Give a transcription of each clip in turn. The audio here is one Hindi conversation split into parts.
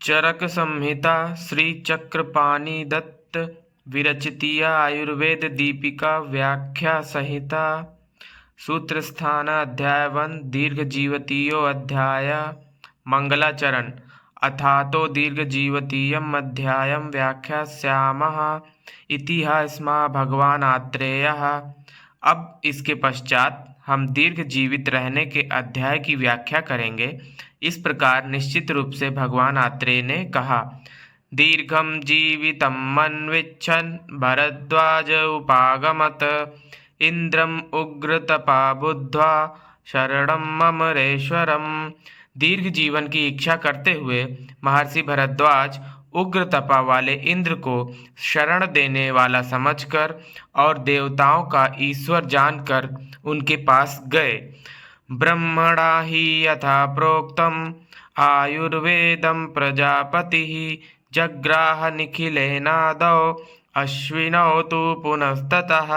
चरक संहिता श्री चक्रपाणि दत्त विरचितिया आयुर्वेद दीपिका व्याख्या संहिता सूत्र स्थान अध्याय 1 दीर्घ जीवतीयो अध्याय मंगलाचरण अथातो दीर्घ जीवतीयम अध्यायम व्याख्यास्यामः इतिहास्मा भगवान आत्रेयः। अब इसके पश्चात हम दीर्घ जीवित रहने के अध्याय की व्याख्या करेंगे। इस प्रकार निश्चित रूप से भगवान आत्रेय ने कहा, दीर्घम जीवितम मन्विच्छन् भरद्वाज उपागमत इंद्रम उग्र तपा बुद्ध्वा शरणम अमरेश्वरम। दीर्घ जीवन की इच्छा करते हुए महर्षि भरद्वाज उग्र तपा वाले इंद्र को शरण देने वाला समझकर और देवताओं का ईश्वर जानकर उनके पास गए। ब्रह्मणा हि यथा प्रोक्तम आयुर्वेदम प्रजापति जग्राह निखिलेनादौ अश्विनौ तु पुनस्ततः।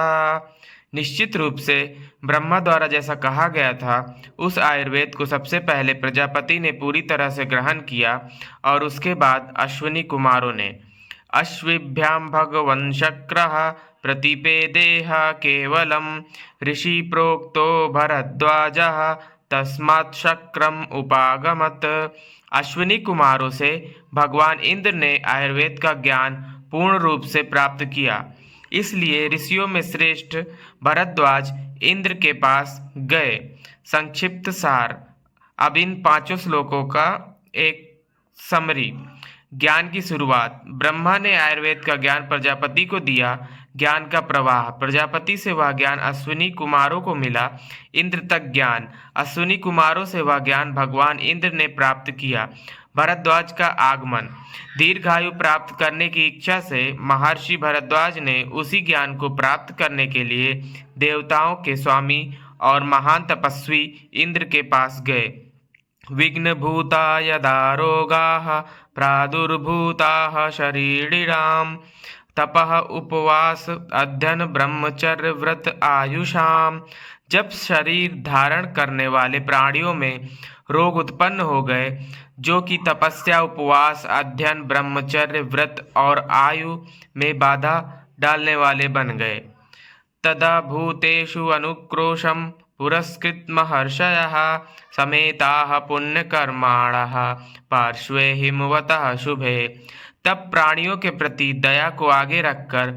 निश्चित रूप से ब्रह्मा द्वारा जैसा कहा गया था उस आयुर्वेद को सबसे पहले प्रजापति ने पूरी तरह से ग्रहण किया और उसके बाद अश्विनी कुमारों ने। अश्विभ्याम भगवन् शक्रः प्रतिपेदेह केवलम ऋषि प्रोक्तो भरद्वाजः तस्मात् शक्रम उपागमत। अश्विनी कुमारों से भगवान इंद्र ने आयुर्वेद का ज्ञान पूर्ण रूप से प्राप्त किया, इसलिए ऋषियों में श्रेष्ठ भरद्वाज इंद्र के पास गए। संक्षिप्त सार। अब इन 5 श्लोकों का एक समरी। ज्ञान की शुरुआत। ब्रह्मा ने आयुर्वेद का ज्ञान प्रजापति को दिया। ज्ञान का प्रवाह। प्रजापति से वह ज्ञान अश्विनी कुमारों को मिला। इंद्र तक ज्ञान। अश्विनी कुमारों से वह ज्ञान भगवान इंद्र ने प्राप्त किया। भरद्वाज का आगमन। दीर्घायु प्राप्त करने की इच्छा से महर्षि भरद्वाज ने उसी ज्ञान को प्राप्त करने के लिए देवताओं के स्वामी और महान तपस्वी इंद्र के पास गए। विघ्नभूता यदा रोगाः प्रादुर्भूताः शरीरिणां तपः उपवास अध्ययन ब्रह्मचर्य व्रत आयुषाम। जब शरीर धारण करने वाले प्राणियों में रोग उत्पन्न हो गए, जो कि तपस्या उपवास अध्ययन ब्रह्मचर्य व्रत और आयु में बाधा डालने वाले बन गए, तदा भूतेषु अनुक्रोशम पुरस्कृत महर्षयः समेताः पुण्यकर्माणः पार्श्वे हिमवतः शुभे। तब प्राणियों के प्रति दया को आगे रखकर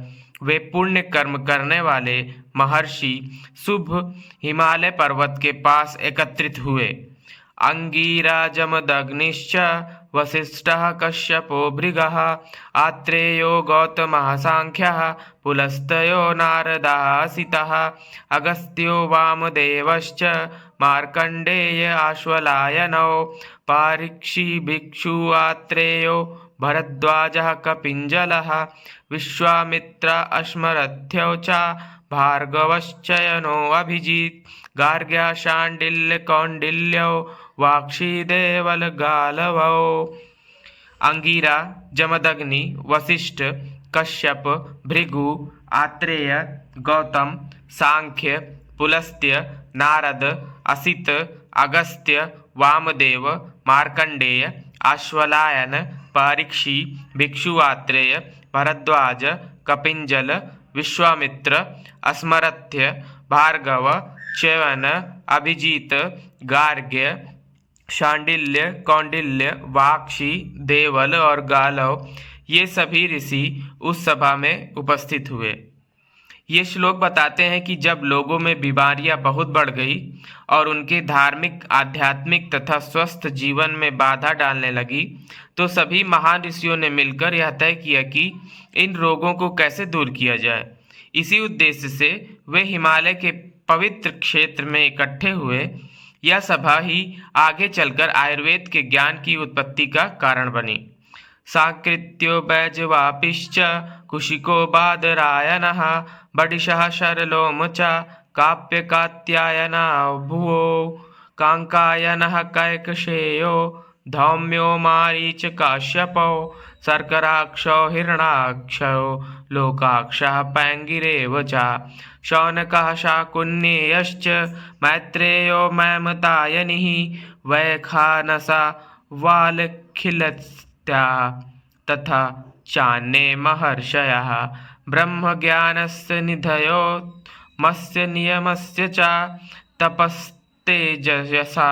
वे पुण्य कर्म करने वाले महर्षि शुभ हिमालय पर्वत के पास एकत्रित हुए। अंगीरा जमदग्निश्च वसिष्ठः कश्यपो भृगः आत्रेयो गौतमः सांख्यः पुलस्त्यो नारदासितः अगस्त्यो वामदेवश्च मार्कण्डेय आश्वलायनौ पारीक्षी भिक्षु आत्रेयो भरद्वाजः कपिञ्जलः विश्वामित्र अश्मरथ्यौ च भार्गवश्चयनो अभिजित् गार्ग्या शाण्डिल्य कौण्डिल्यौ वाक्षी देवल गालवौ। अंगीरा, जमदग्नि, वशिष्ठ, कश्यप, भृगु, आत्रेय, गौतम, सांख्य, पुलस्त्य, नारद, असित, अगस्त्य, वामदेव, मार्कंडेय, आश्वलायन, परीक्षी, भिक्षु आत्रेय, भरद्वाज, कपिंजल, विश्वामित्र, अस्मरथ्य, भार्गव, च्यवन, अभिजीत, गार्ग्य, शांडिल्य, कौंडिल्य, वाक्षी, देवल और गालव, ये सभी ऋषि उस सभा में उपस्थित हुए। ये श्लोक बताते हैं कि जब लोगों में बीमारियां बहुत बढ़ गई और उनके धार्मिक, आध्यात्मिक तथा स्वस्थ जीवन में बाधा डालने लगी, तो सभी महान ऋषियों ने मिलकर यह तय किया कि इन रोगों को कैसे दूर किया जाए। इसी उद्देश्य से वे हिमालय के पवित्र क्षेत्र में इकट्ठे हुए। यह सभा ही आगे चलकर आयुर्वेद के ज्ञान की उत्पत्ति का कारण बनी। सांकृत्यो बैजवापिश्च कुशिको बादरायनः बडिशः शरलोम च काप्य कात्यायना भुवो कांकायनः कैकशेयो धौम्यो मारीच काश्यपो शर्कराक्षो हिरणाक्षो लोकाक्षः पैंगिरेव च शौनकः शाकुन्येयश्च मैत्रेयो मैमतायनिः वैखानसा वालखिलस्त्यादिनः दैत्याः तथा चान्ये महर्षयः ब्रह्मज्ञानस्य निधयोमस्य नियमस्य च तपस्तेजसा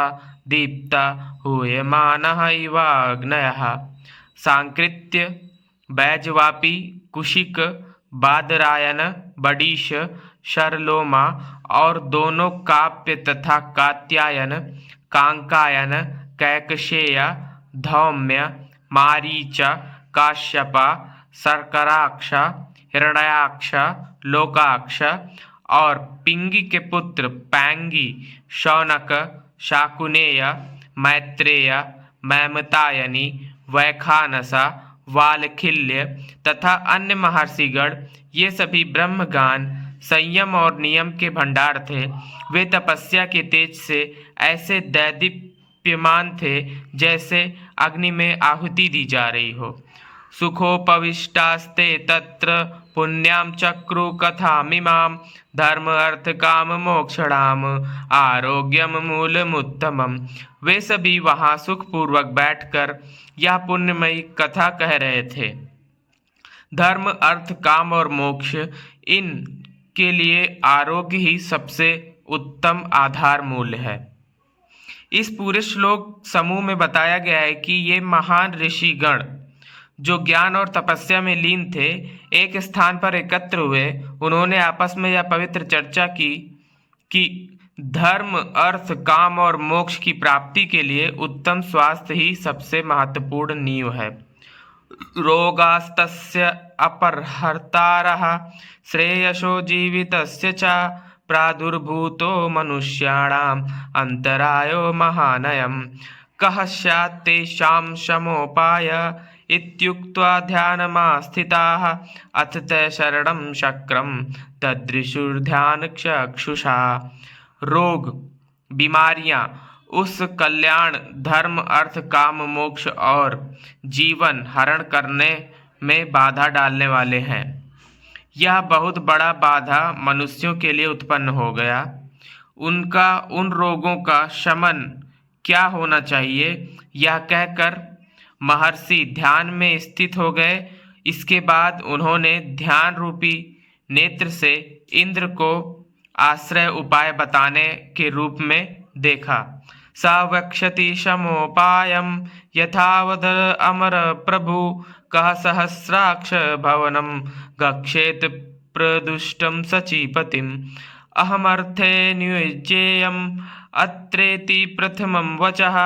दीप्ता हूयमानः इवाग्नयः। सांकृत्य, बैजवापी, कुशिक, बादरायन, बडीश, शरलोमा और दोनों काप्य तथा कात्यायन, कांकायन, कैकशेय, धौम्य, मारीचा, काश्यपा, सर्कराक्ष, हिरण्याक्ष, लोकाक्ष और पिंगी के पुत्र पैंगी, शौनक, शाकुनेय, मैत्रेय, मैमतायनी, वैखानसा, वालखिल्य तथा अन्य महर्षिगण, ये सभी ब्रह्मज्ञान, संयम और नियम के भंडार थे। वे तपस्या के तेज से ऐसे दैदीप्यमान थे जैसे अग्नि में आहुति दी जा रही हो। सुखोपविष्टास्ते तत्र पुण्याम चक्रु कथामिमाम धर्म अर्थ काम मोक्षणाम आरोग्यम मूलमुत्तमम। वे सभी वहां सुखपूर्वक बैठकर यह पुण्यमयी कथा कह रहे थे। धर्म, अर्थ, काम और मोक्ष, इन के लिए आरोग्य ही सबसे उत्तम आधार मूल्य है। इस पूरे श्लोक समूह में बताया गया है कि ये महान ऋषिगण जो ज्ञान और तपस्या में लीन थे, एक स्थान पर एकत्र हुए। उन्होंने आपस में यह पवित्र चर्चा की कि धर्म, अर्थ, काम और मोक्ष की प्राप्ति के लिए उत्तम स्वास्थ्य ही सबसे महत्वपूर्ण नींव है। रोगास्तस्य अपहर्तारः श्रेयसो जीवितस्य च प्रादुर्भूतो मनुष्याणाम् अंतरायो महानयम् कः स्यात् तेषां शमोपाय इत्युक्त्वा ध्यानमास्थिताः अथ ते शरणं शक्रं तदृशुर्ध्यानचक्षुषा। रोग, बीमारियां उस कल्याण, धर्म, अर्थ, काम, मोक्ष और जीवन हरण करने में बाधा डालने वाले हैं। यह बहुत बड़ा बाधा मनुष्यों के लिए उत्पन्न हो गया। उन रोगों का शमन क्या होना चाहिए, यह कहकर महर्षि ध्यान में स्थित हो गए। इसके बाद उन्होंने ध्यान रूपी नेत्र से इंद्र को आश्रय उपाय बताने के रूप में देखा। सा वक्षति शमोपायम यथावद अमर प्रभु कः सहस्राक्ष भवनम गक्षेत प्रदुष्टम सचीपतिम अहमर्थे नियुज्येयम् अत्रेति प्रथमं वचः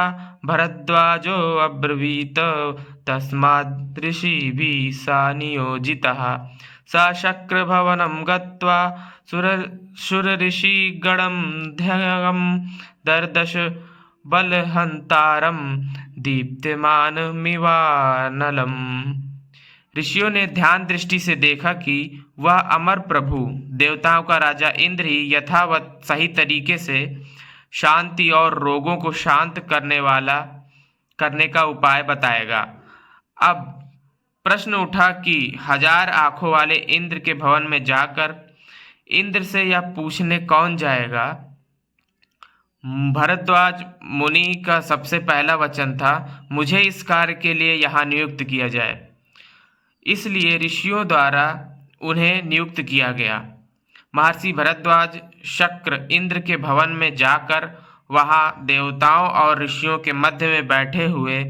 भरद्वाजो अब्रवीत तस्माद् ऋषिभिः सा नियोजितः। स शक्रभवनं गत्वा सुरऋषिगणं ध्यगं दर्दश बलहंतारं दीप्यमानमिवानलम्। ऋषियों ने ध्यान दृष्टि से देखा कि वह अमर प्रभु, देवताओं का राजा इंद्र ही यथावत सही तरीके से शांति और रोगों को शांत करने का उपाय बताएगा। अब प्रश्न उठा कि 1000 आंखों वाले इंद्र के भवन में जाकर इंद्र से यह पूछने कौन जाएगा। भरद्वाज मुनि का सबसे पहला वचन था, मुझे इस कार्य के लिए यहाँ नियुक्त किया जाए। इसलिए ऋषियों द्वारा उन्हें नियुक्त किया गया। महर्षि भरद्वाज शक्र इंद्र के भवन में जाकर वहां देवताओं और ऋषियों के मध्य में बैठे हुए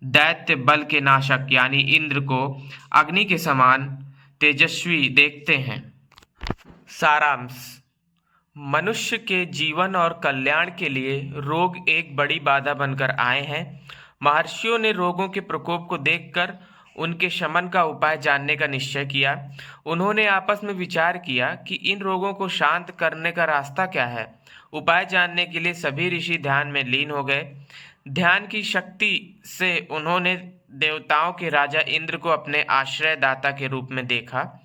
दैत्य बल के नाशक यानी इंद्र को अग्नि के समान तेजस्वी देखते हैं। सारांश: मनुष्य के जीवन और कल्याण के लिए रोग एक बड़ी बाधा बनकर आए हैं। महर्षियों ने रोगों के प्रकोप को देखकर उनके शमन का उपाय जानने का निश्चय किया। उन्होंने आपस में विचार किया कि इन रोगों को शांत करने का रास्ता क्या है। उपाय जानने के लिए सभी ऋषि ध्यान में लीन हो गए। ध्यान की शक्ति से उन्होंने देवताओं के राजा इंद्र को अपने आश्रयदाता के रूप में देखा।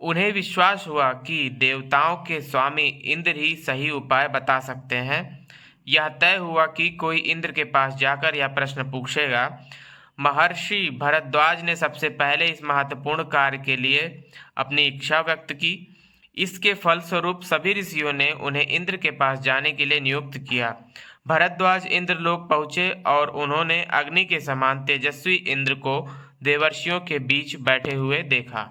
उन्हें विश्वास हुआ कि देवताओं के स्वामी इंद्र ही सही उपाय बता सकते हैं। यह तय हुआ कि कोई इंद्र के पास जाकर यह प्रश्न पूछेगा। महर्षि भरद्वाज ने सबसे पहले इस महत्वपूर्ण कार्य के लिए अपनी इच्छा व्यक्त की। इसके फलस्वरूप सभी ऋषियों ने उन्हें इंद्र के पास जाने के लिए नियुक्त किया। भरद्वाज इंद्रलोक पहुंचे और उन्होंने अग्नि के समान तेजस्वी इंद्र को देवर्षियों के बीच बैठे हुए देखा।